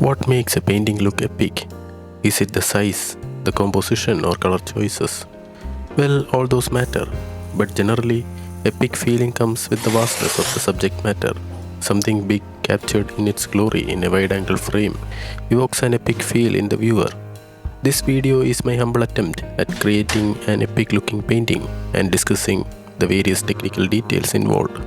What makes a painting look epic? Is it the size, the composition, or color choices? Well, all those matter, but generally, epic feeling comes with the vastness of the subject matter. Something big captured in its glory in a wide angle frame evokes an epic feel in the viewer. This video is my humble attempt at creating an epic looking painting and discussing the various technical details involved.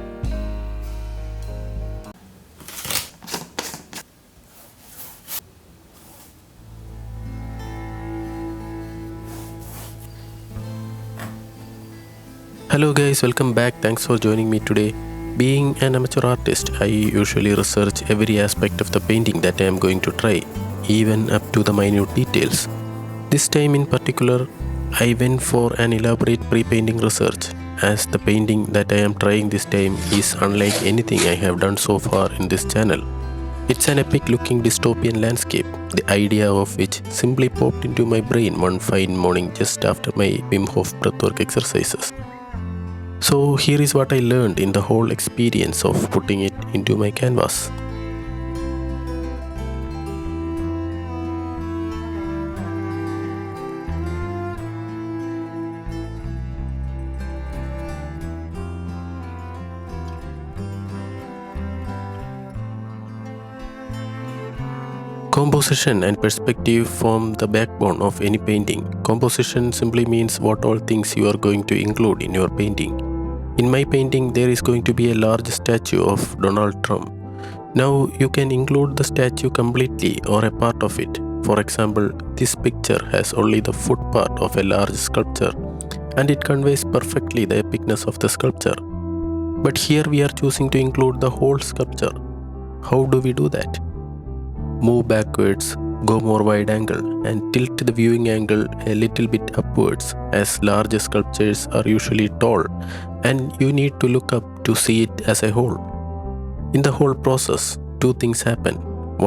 Hello guys, welcome back. Thanks for joining me today. Being an amateur artist, I usually research every aspect of the painting that I am going to try, even up to the minute details. This time in particular, I went for an elaborate pre-painting research, as the painting that I am trying this time is unlike anything I have done so far in this channel. It's an epic looking dystopian landscape, the idea of which simply popped into my brain one fine morning just after my Wim Hof breathwork exercises. So here is what I learned in the whole experience of putting it into my canvas. Composition and perspective form the backbone of any painting. Composition simply means what all things you are going to include in your painting. In my painting, there is going to be a large statue of Donald Trump. Now, you can include the statue completely or a part of it. For example, this picture has only the foot part of a large sculpture, and it conveys perfectly the epicness of the sculpture. But here we are choosing to include the whole sculpture. How do we do that? Move backwards, go more wide angle, and tilt the viewing angle a little bit upwards, as large sculptures are usually tall and you need to look up to see it as a whole. In the whole process, two things happen.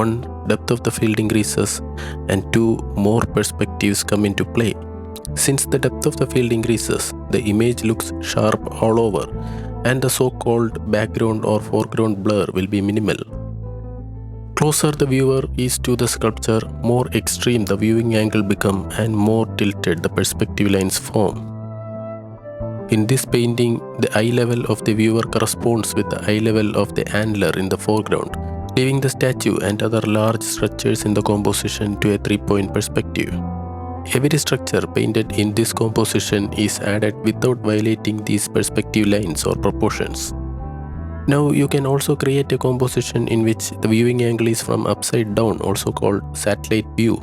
One, depth of the field increases, and two, more perspectives come into play. Since the depth of the field increases, the image looks sharp all over, and the so-called background or foreground blur will be minimal. Closer the viewer is to the sculpture, more extreme the viewing angle becomes and more tilted the perspective lines form. In this painting, the eye level of the viewer corresponds with the eye level of the antler in the foreground, leaving the statue and other large structures in the composition to a three-point perspective. Every structure painted in this composition is added without violating these perspective lines or proportions. Now you can also create a composition in which the viewing angle is from upside down, also called satellite view,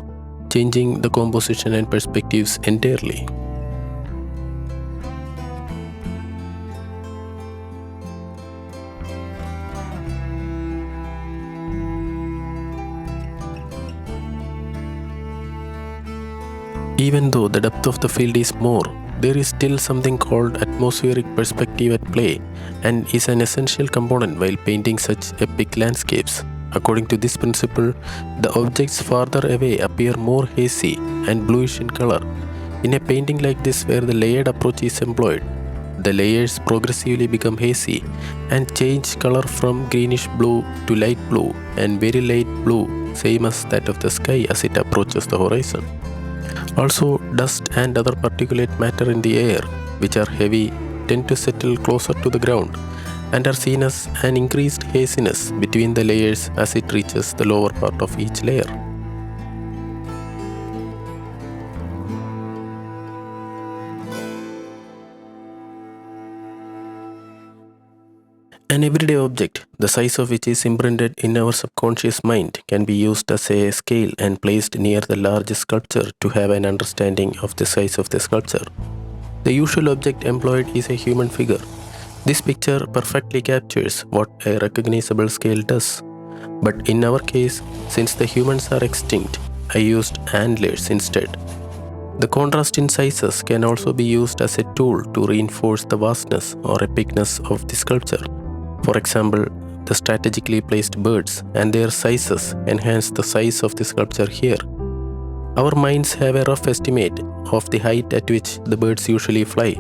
changing the composition and perspectives entirely. Even though the depth of the field is more, there is still something called atmospheric perspective at play and is an essential component while painting such epic landscapes. According to this principle, the objects farther away appear more hazy and bluish in color. In a painting like this where the layered approach is employed, the layers progressively become hazy and change color from greenish blue to light blue and very light blue, same as that of the sky as it approaches the horizon. Also, dust and other particulate matter in the air, which are heavy, tend to settle closer to the ground and are seen as an increased haziness between the layers as it reaches the lower part of each layer. An everyday object, the size of which is imprinted in our subconscious mind, can be used as a scale and placed near the large sculpture to have an understanding of the size of the sculpture. The usual object employed is a human figure. This picture perfectly captures what a recognizable scale does. But in our case, since the humans are extinct, I used antlers instead. The contrast in sizes can also be used as a tool to reinforce the vastness or epicness of the sculpture. For example, the strategically placed birds and their sizes enhance the size of the sculpture here. Our minds have a rough estimate of the height at which the birds usually fly.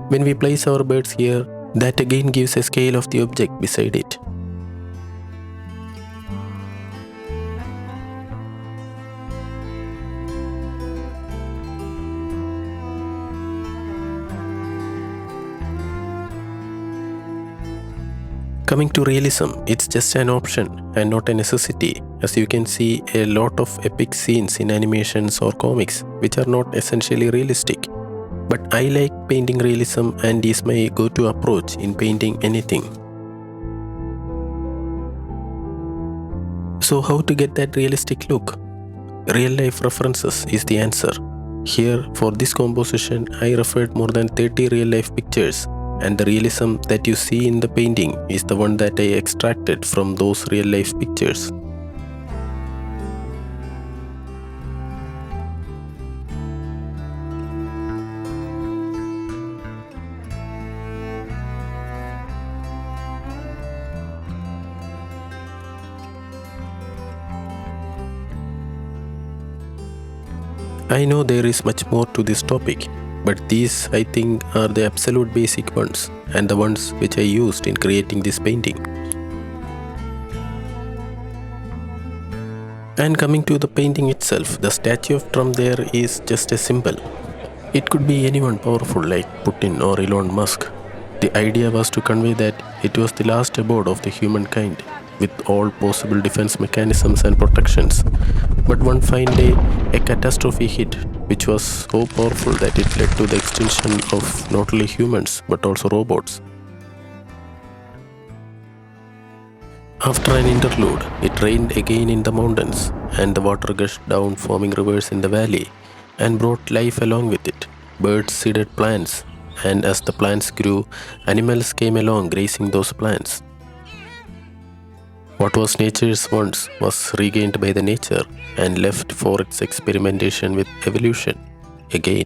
When we place our birds here, that again gives a scale of the object beside it. Coming to realism, it's just an option and not a necessity, as you can see a lot of epic scenes in animations or comics which are not essentially realistic. But I like painting realism and is my go-to approach in painting anything. So how to get that realistic look? Real life references is the answer. Here, for this composition, I referred more than 30 real life pictures, and the realism that you see in the painting is the one that I extracted from those real life pictures. I know there is much more to this topic, but these I think are the absolute basic ones and the ones which I used in creating this painting. And coming to the painting itself, the statue of Trump there is just a symbol. It could be anyone powerful like Putin or Elon Musk. The idea was to convey that it was the last abode of the humankind, with all possible defense mechanisms and protections. But one fine day, a catastrophe hit, which was so powerful that it led to the extinction of not only humans but also robots. After an interlude, it rained again in the mountains, and the water gushed down, forming rivers in the valley, and brought life along with it. Birds seeded plants, and as the plants grew, animals came along grazing those plants. What was nature's once was regained by the nature and left for its experimentation with evolution again.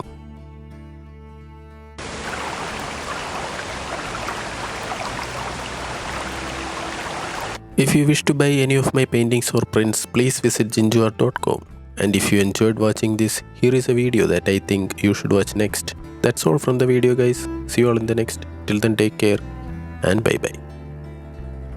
If you wish to buy any of my paintings or prints, please visit jinjuart.com. And if you enjoyed watching this, here is a video that I think you should watch next. That's all from the video, guys. See you all in the next. Till then, take care and bye bye.